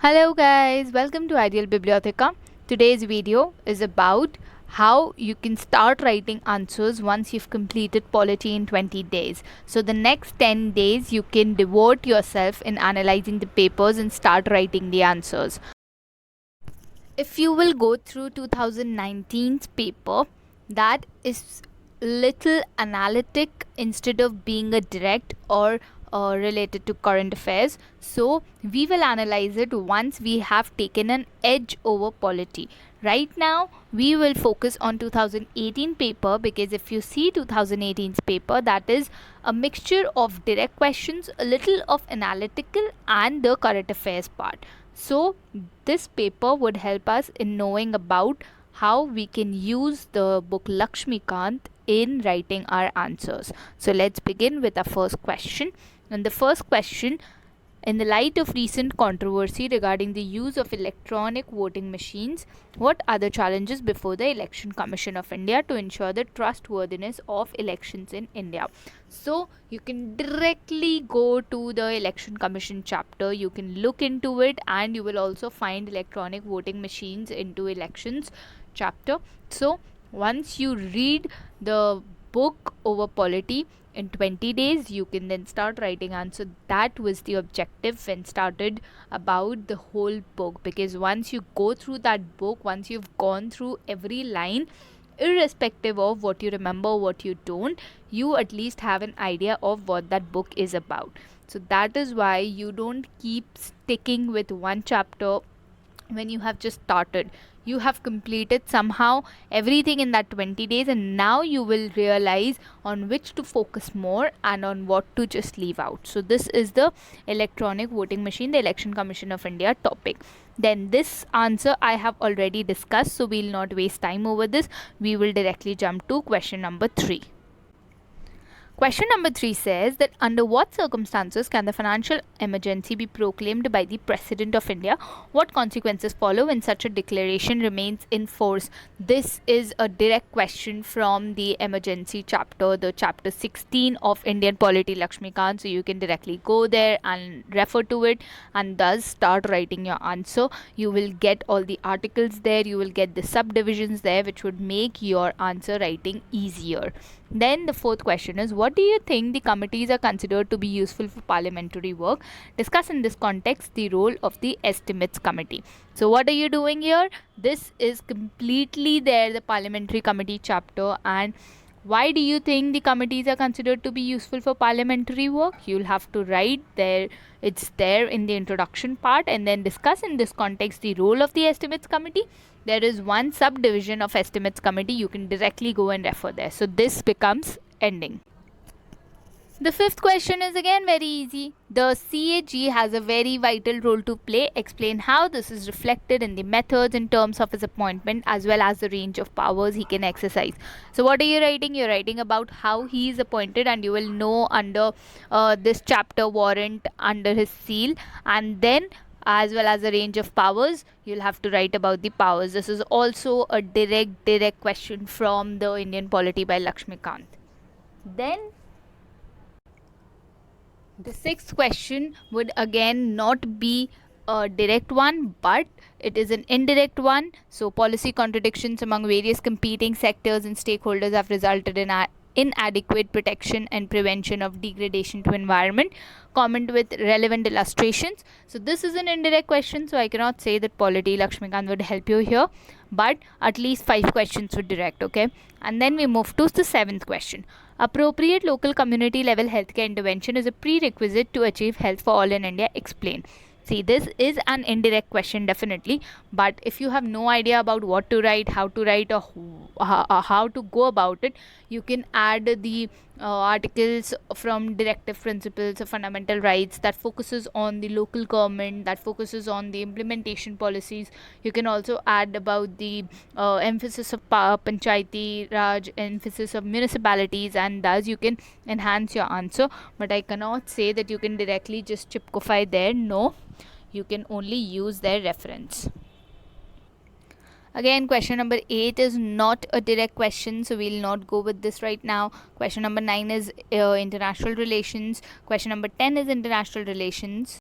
Hello guys, welcome to Ideal Bibliotheca. Today's video is about how you can start writing answers once you've completed polity in 20 days. So the next 10 days you can devote yourself in analyzing the papers and start writing the answers. If you will go through 2019's paper, that is little analytic instead of being a direct or related to current affairs. So we will analyze it once we have taken an edge over polity. Right now we will focus on 2018 paper, because if you see 2018's paper, that is a mixture of direct questions, a little of analytical, and the current affairs part. So this paper would help us in knowing about how we can use the book Lakshmikant in writing our answers. So let's begin with our first question. And the first question: in the light of recent controversy regarding the use of electronic voting machines, what are the challenges before the Election Commission of India to ensure the trustworthiness of elections in India? So you can directly go to the Election Commission chapter, you can look into it, and you will also find electronic voting machines into elections chapter. So once you read the book over polity in 20 days, you can then start writing answer. That was the objective when started about the whole book, because once you go through that book, once you've gone through every line, irrespective of what you remember, what you don't, you at least have an idea of what that book is about. So that is why you don't keep sticking with one chapter when you have just started. You have completed somehow everything in that 20 days, and now you will realize on which to focus more and on what to just leave out. So this is the electronic voting machine, the Election Commission of India topic. Then this answer I have already discussed, so we'll not waste time over this. We will directly jump to question number 3. Question number 3 says that under what circumstances can the financial emergency be proclaimed by the President of India? What consequences follow when such a declaration remains in force? This is a direct question from the emergency chapter, the chapter 16 of Indian Polity Lakshmikant. So you can directly go there and refer to it and thus start writing your answer. You will get all the articles there, you will get the subdivisions there, which would make your answer writing easier. Then the fourth question is, what do you think the committees are considered to be useful for parliamentary work? Discuss in this context the role of the estimates committee. So what are you doing here? This is completely there, the parliamentary committee chapter. And why do you think the committees are considered to be useful for parliamentary work? You'll have to write there, it's there in the introduction part, and then discuss in this context the role of the estimates committee. There is one subdivision of estimates committee, you can directly go and refer there. So this becomes ending. The fifth question is again very easy. The CAG has a very vital role to play. Explain how this is reflected in the methods in terms of his appointment as well as the range of powers he can exercise. So what are you writing? You're writing about how he is appointed, and you will know under this chapter warrant under his seal, and then as well as the range of powers, you'll have to write about the powers. This is also a direct question from the Indian Polity by Lakshmikant. Then the sixth question would again not be a direct one, but it is an indirect one. So policy contradictions among various competing sectors and stakeholders have resulted in inadequate protection and prevention of degradation to environment. Comment with relevant illustrations. So this is an indirect question, so I cannot say that Polity Lakshmikant would help you here, but at least 5 questions would direct. Okay, and then we move to the 7th question. Appropriate local community level healthcare intervention is a prerequisite to achieve health for all in India. Explain. See, this is an indirect question definitely, but if you have no idea about what to write, how to write, or how to go about it, you can add the articles from directive principles of fundamental rights that focuses on the local government, that focuses on the implementation policies. You can also add about the emphasis of panchayati raj, emphasis of municipalities, and thus you can enhance your answer. But I cannot say that you can directly just chipkofy there. No, you can only use their reference. Again, question number 8 is not a direct question, so we'll not go with this right now. Question number 9 is international relations. Question number 10 is international relations.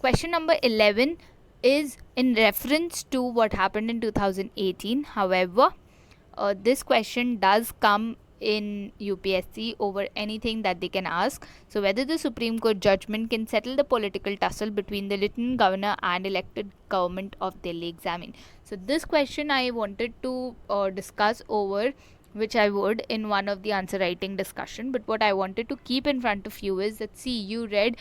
Question number 11 is in reference to what happened in 2018. However, this question does come in UPSC over anything that they can ask. So, whether the Supreme Court judgment can settle the political tussle between the Lieutenant Governor and elected government of Delhi examine. So, this question I wanted to discuss over, which I would in one of the answer writing discussion. But what I wanted to keep in front of you is that, see, you read,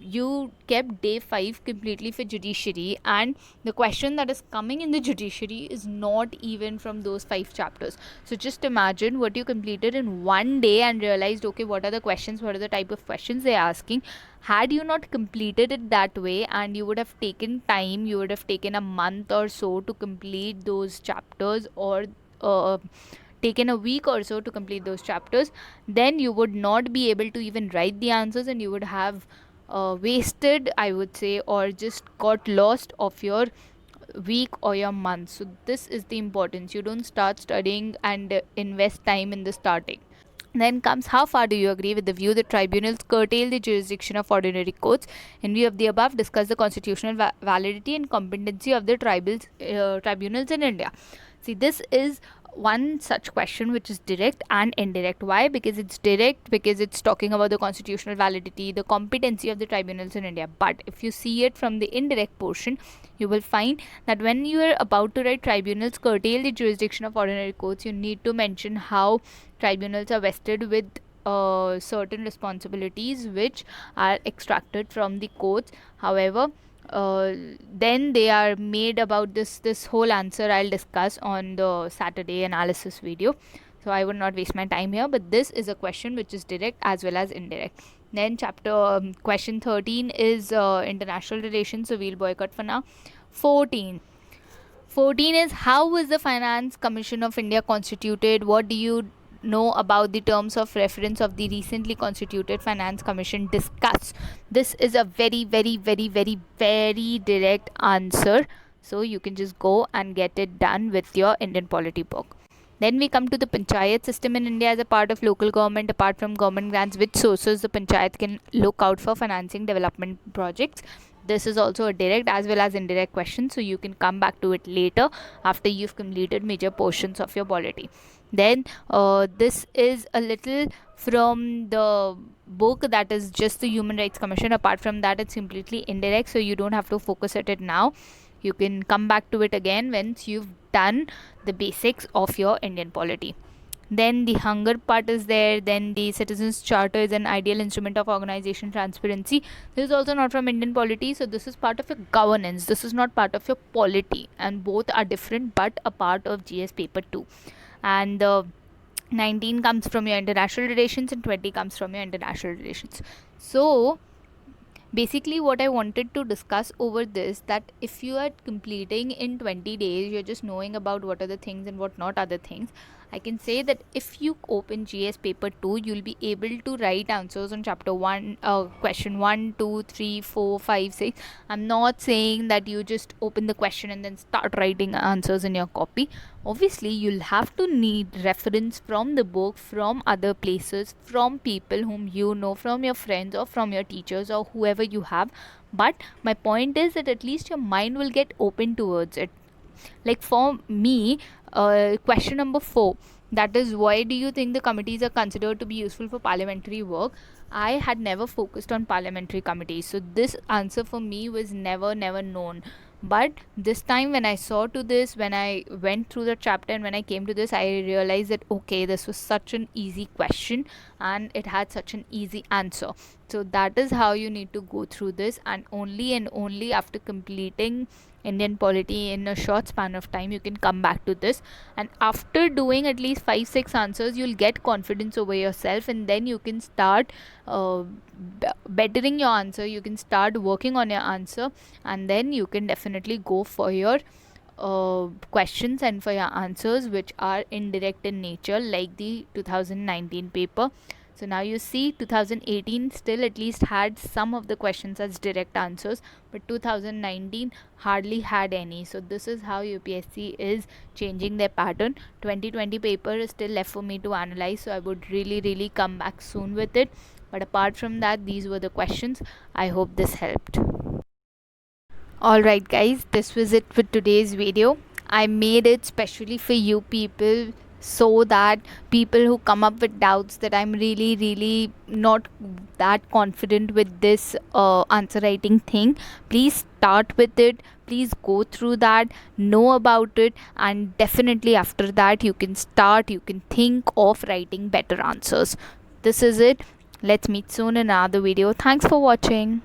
you kept day 5 completely for judiciary, and the question that is coming in the judiciary is not even from those 5 chapters. So just imagine what you completed in one day and realized, okay, what are the questions, what are the type of questions they're asking. Had you not completed it that way, and you would have taken time, you would have taken a month or so to complete those chapters, or taken a week or so to complete those chapters, then you would not be able to even write the answers, and you would have wasted, I would say, or just got lost of your week or your month. So this is the importance. You don't start studying and invest time in the starting. Then comes, how far do you agree with the view that tribunals curtail the jurisdiction of ordinary courts? In view of the above, discuss the constitutional validity and competency of the tribunals in India. See, this is one such question which is direct and indirect. Why? Because it's direct, because it's talking about the constitutional validity, the competency of the tribunals in India. But if you see it from the indirect portion, you will find that when you are about to write tribunals curtail the jurisdiction of ordinary courts, you need to mention how tribunals are vested with certain responsibilities which are extracted from the courts. However, then they are made about this whole answer I'll discuss on the Saturday analysis video, so I would not waste my time here. But this is a question which is direct as well as indirect. Then question 13 is international relations, so we'll boycott for now. 14 is, how was the Finance Commission of India constituted? What do you know about the terms of reference of the recently constituted Finance Commission? Discuss. This is a very, very, very, very, very direct answer. So you can just go and get it done with your Indian polity book. Then we come to the panchayat system in India as a part of local government. Apart from government grants, which sources the panchayat can look out for financing development projects? This is also a direct as well as indirect question, so you can come back to it later after you've completed major portions of your polity. Then this is a little from the book, that is just the Human Rights Commission. Apart from that, it's completely indirect, so you don't have to focus at it now. You can come back to it again once you've done the basics of your Indian polity. Then the hunger part is there. Then the citizens charter is an ideal instrument of organization transparency. This is also not from Indian polity, so this is part of your governance. This is not part of your polity, and both are different but a part of GS paper 2. And 19 comes from your international relations and 20 comes from your international relations. So basically what I wanted to discuss over this, that if you are completing in 20 days, you're just knowing about what are the things and what not other things, I can say that if you open GS paper 2, you'll be able to write answers on chapter 1, question 1, 2, 3, 4, 5, 6. I'm not saying that you just open the question and then start writing answers in your copy. Obviously, you'll have to need reference from the book, from other places, from people whom you know, from your friends or from your teachers or whoever you have. But my point is that at least your mind will get open towards it. Like for me, question number 4, that is, why do you think the committees are considered to be useful for parliamentary work? I had never focused on parliamentary committees, so this answer for me was never known. But this time when I saw to this, when I went through the chapter and when I came to this, I realized that okay, this was such an easy question and it had such an easy answer. So that is how you need to go through this, and only after completing Indian polity in a short span of time, you can come back to this. And after doing at least 5-6 answers, you'll get confidence over yourself, and then you can start bettering your answer. You can start working on your answer, and then you can definitely go for your questions and for your answers which are indirect in nature, like the 2019 paper. So now you see 2018 still at least had some of the questions as direct answers, but 2019 hardly had any. So this is how UPSC is changing their pattern. 2020 paper is still left for me to analyze, so I would really come back soon with it. But apart from that, these were the questions. I hope this helped. Alright guys, this was it for today's video. I made it specially for you people so that people who come up with doubts that I'm really not that confident with this answer writing thing, please start with it. Please go through that, know about it, and definitely after that you can think of writing better answers. This is it. Let's meet soon in another video. Thanks for watching.